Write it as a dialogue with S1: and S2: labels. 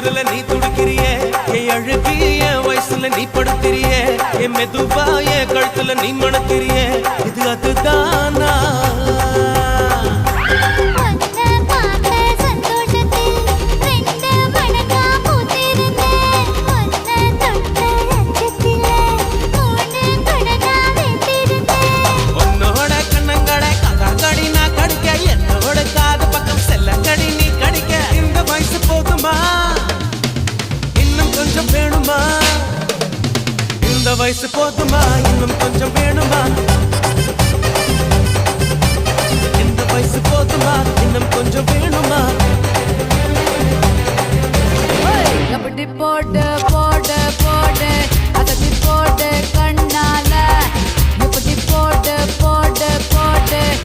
S1: தொடுதல நீ துடிக்கிறியே என் அழுகி என் வயசுல நீ படுத்திரியே என் மெதுவா என் கழுத்துல நீ மணக்கிறியே இது அதுதானா இந்த வயசு போதுமா இன்னும் கொஞ்சம் வேணுமா இந்த வயசு போதுமா இன்னும் கொஞ்சம் வேணுமா
S2: அப்படி போட போட போட